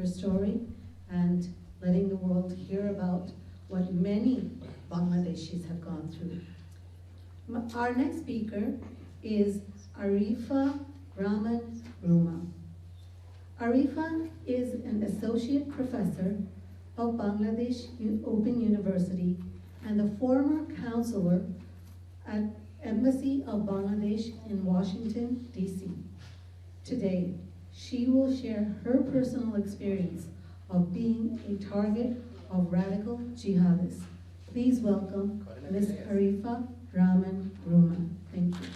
story and letting the world hear about what many Bangladeshis have gone through. Our next speaker is Arifa Rahman Ruma. Arifa is an associate professor of Bangladesh Open University and the former counselor at Embassy of Bangladesh in Washington, D.C. Today, she will share her personal experience of being a target of radical jihadists. Please welcome Ms. Arifa Rahman Ruma. Thank you.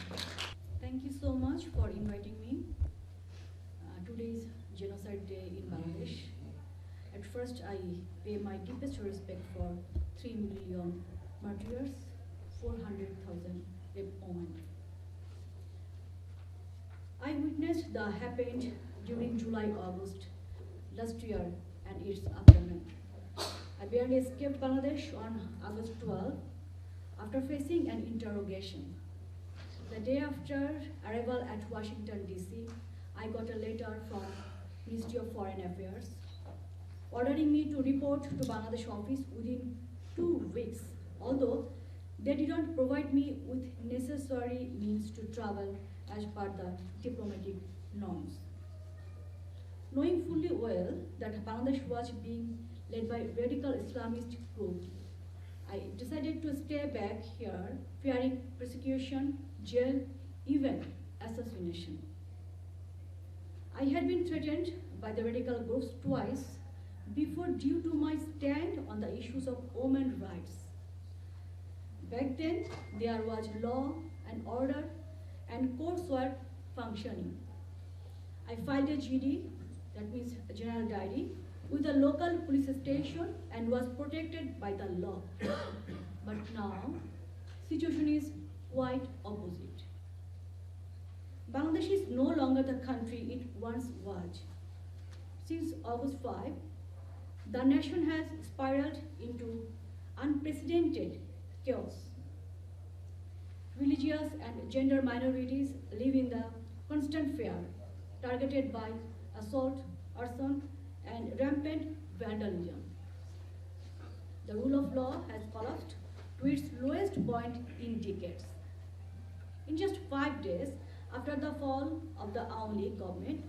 Thank you so much for inviting me. Today's Genocide Day in Bangladesh. At first, I pay my deepest respect for 3 million martyrs, 400,000 raped women. I witnessed the happened during July-August last year and its aftermath. I barely escaped Bangladesh on August 12 after facing an interrogation. The day after arrival at Washington, D.C., I got a letter from Ministry of Foreign Affairs ordering me to report to Bangladesh office within 2 weeks, although they did not provide me with necessary means to travel as per the diplomatic norms. Knowing fully well that Bangladesh was being led by radical Islamist group, I decided to stay back here, fearing persecution, jail, even assassination. I had been threatened by the radical groups twice before due to my stand on the issues of women's rights. Back then, there was law and order and courts were functioning. I filed a GD, that means a general diary, with the local police station and was protected by the law. But now, situation is quite opposite. Bangladesh is no longer the country it once was. Since August 5, the nation has spiraled into unprecedented chaos. Religious and gender minorities live in the constant fear, targeted by assault, arson, and rampant vandalism. The rule of law has collapsed to its lowest point in decades. In just 5 days after the fall of the Awami League government,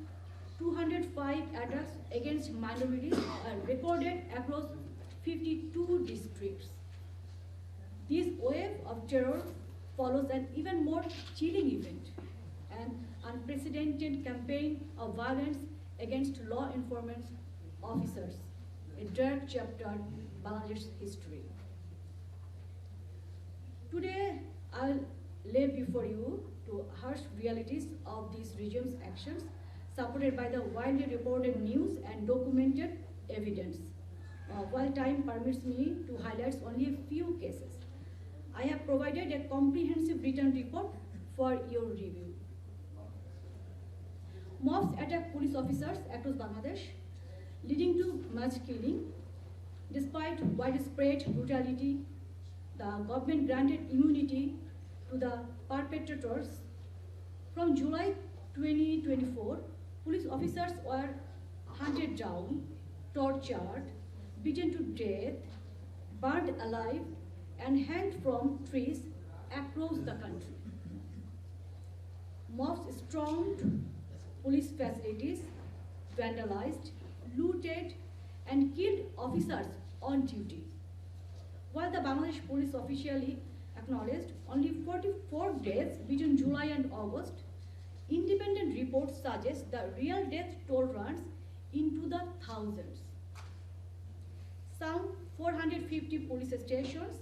205 attacks against minorities are recorded across 52 districts. This wave of terror follows an even more chilling event, an unprecedented campaign of violence against law enforcement officers, a dark chapter in Bangladesh's history. Today, I'll lay before you the harsh realities of these regime's actions, supported by the widely reported news and documented evidence. While time permits me to highlight only a few cases, I have provided a comprehensive written report for your review. Mobs attack police officers across Bangladesh, leading to mass killing. Despite widespread brutality, the government granted immunity to the perpetrators. From July 2024, police officers were hunted down, tortured, beaten to death, burned alive, and hanged from trees across the country. Mobs stormed police facilities, vandalized, looted, and killed officers on duty. While the Bangladesh police officially acknowledged only 44 deaths between July and August, independent reports suggest the real death toll runs into the thousands. Some 450 police stations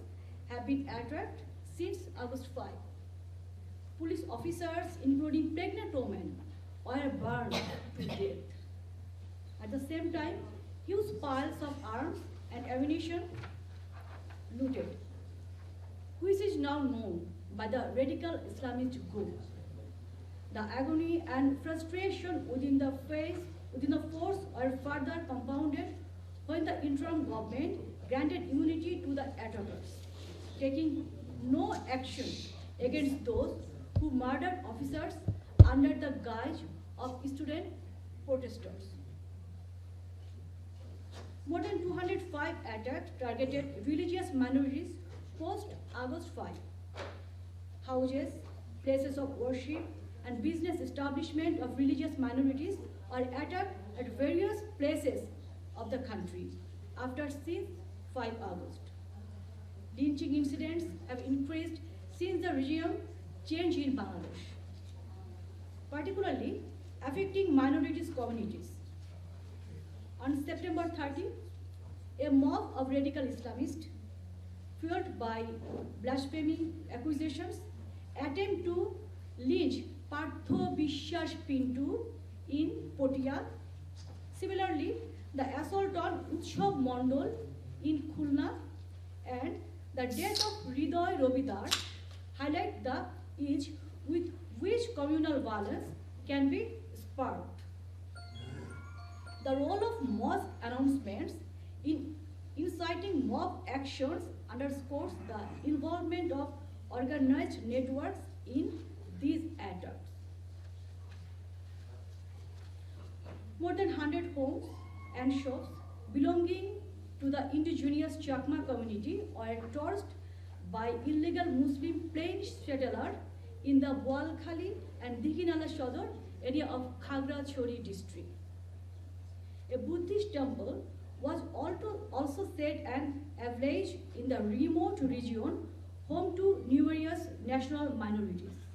have been attacked since August 5. Police officers, including pregnant women, were burned to death. At the same time, huge piles of arms and ammunition looted, which is now known by the radical Islamist group. The agony and frustration within the force were further compounded when the interim government granted immunity to the attackers, taking no action against those who murdered officers under the guise of student protesters. 205 attacks targeted religious minorities post-August 5. Houses, places of worship, and business establishment of religious minorities are attacked at various places of the country after since 5 August. Lynching incidents have increased since the regime change in Bangladesh, particularly affecting minorities communities. On September 30, a mob of radical Islamists, fueled by blasphemy accusations, attempt to lynch Partho Bishwas Pintu in Potia. Similarly, the assault on Utsav Mondol in Khulna and the death of Hridoy Robidar highlight the ease with which communal violence can be sparked. The role of mosque announcements in inciting mob actions underscores the involvement of organized networks in these attacks. More than 100 homes and shops belonging to the indigenous Chakma community were torched by illegal Muslim plane settlers in the Boalkhali and Diginala Sodor area of Khagrachori district. A Buddhist temple was also set and ablaze in the remote region home to numerous national minorities.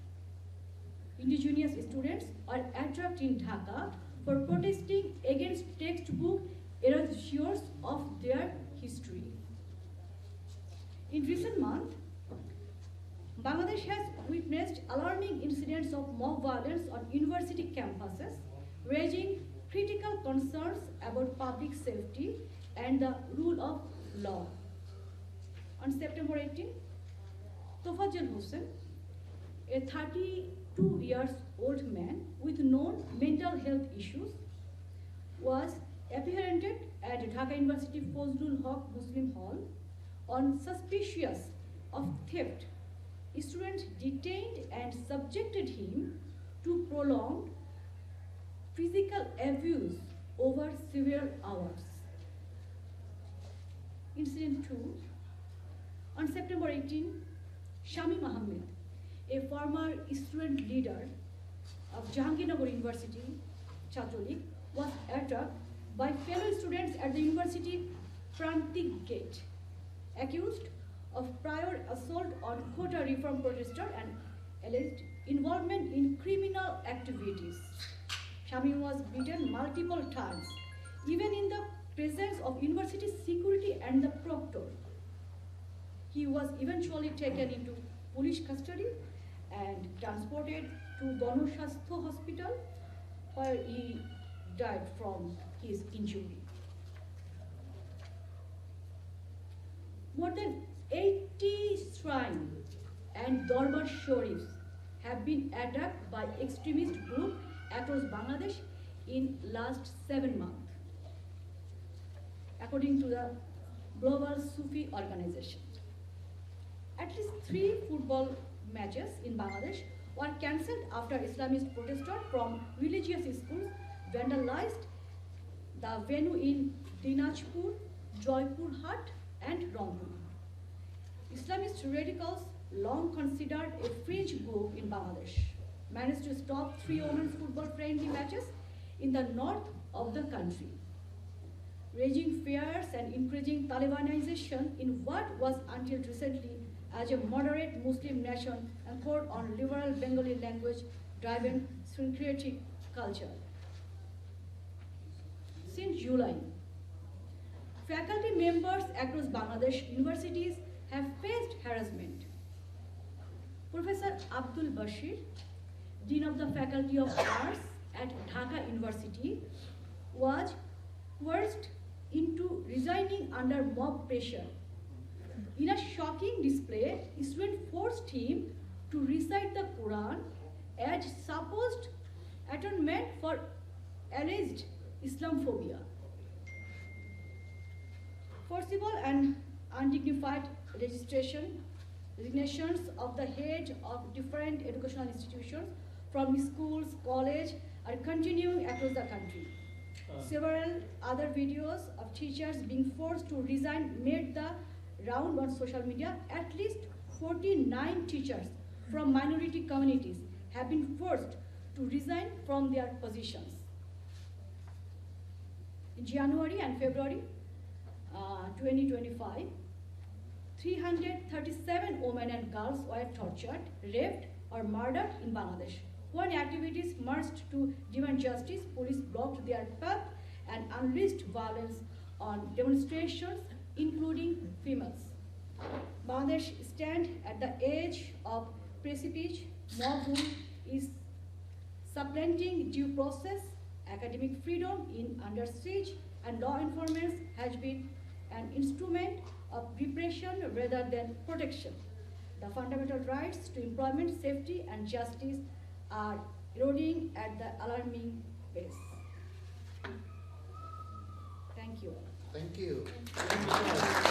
Indigenous students are attracted in Dhaka for protesting against textbook erasures of their history. In recent months, Bangladesh has witnessed alarming incidents of mob violence on university campuses, raising critical concerns about public safety and the rule of law. On September 18, Tofazil Hussain, a 32-year-old man with known mental health issues, was apprehended at Dhaka University Fazlul Haq Muslim Hall on suspicion of theft. Students detained and subjected him to prolonged physical abuse over several hours. Incident 2. On September 18, Shami Mohammed, a former student leader of Jahangirnagar University, Chhatralik, was attacked by fellow students at the university Prantik Gate, accused of prior assault on quota reform protester and alleged involvement in criminal activities. Shami was beaten multiple times, even in the presence of university security and the proctor. He was eventually taken into police custody and transported to Ganashastha Hospital, where he died from his injury. More than 80 shrines and Darbar Sharifs have been attacked by extremist groups across Bangladesh in last 7 months, according to the Global Sufi Organization. At least 3 football matches in Bangladesh were cancelled after Islamist protesters from religious schools vandalized the venue in Dinajpur, Joypurhat, and Rangpur. Islamist radicals, long considered a fringe group in Bangladesh, managed to stop 3 women's football friendly matches in the north of the country, raising fears and increasing Talibanization in what was until recently as a moderate Muslim nation anchored on liberal Bengali language-driven syncretic culture. Since July, faculty members across Bangladesh universities have faced harassment. Professor Abdul Bashir, Dean of the Faculty of Arts at Dhaka University, was coerced into resigning under mob pressure. In a shocking display, students forced him to recite the Quran as supposed atonement for alleged Islamophobia. Forcible and undignified resignations of the head of different educational institutions from schools, college are continuing across the country. Several other videos of teachers being forced to resign made the round on social media. At least 49 teachers from minority communities have been forced to resign from their positions. In January and February 2025, 337 women and girls were tortured, raped, or murdered in Bangladesh. When activists marched to demand justice, police blocked their path and unleashed violence on demonstrations, including females. Bangladesh stands at the edge of precipice. Mob rule is supplanting due process, academic freedom in under siege, and law enforcement has been an instrument of repression rather than protection. The fundamental rights to employment, safety, and justice are eroding at the alarming pace. Thank you. Thank you.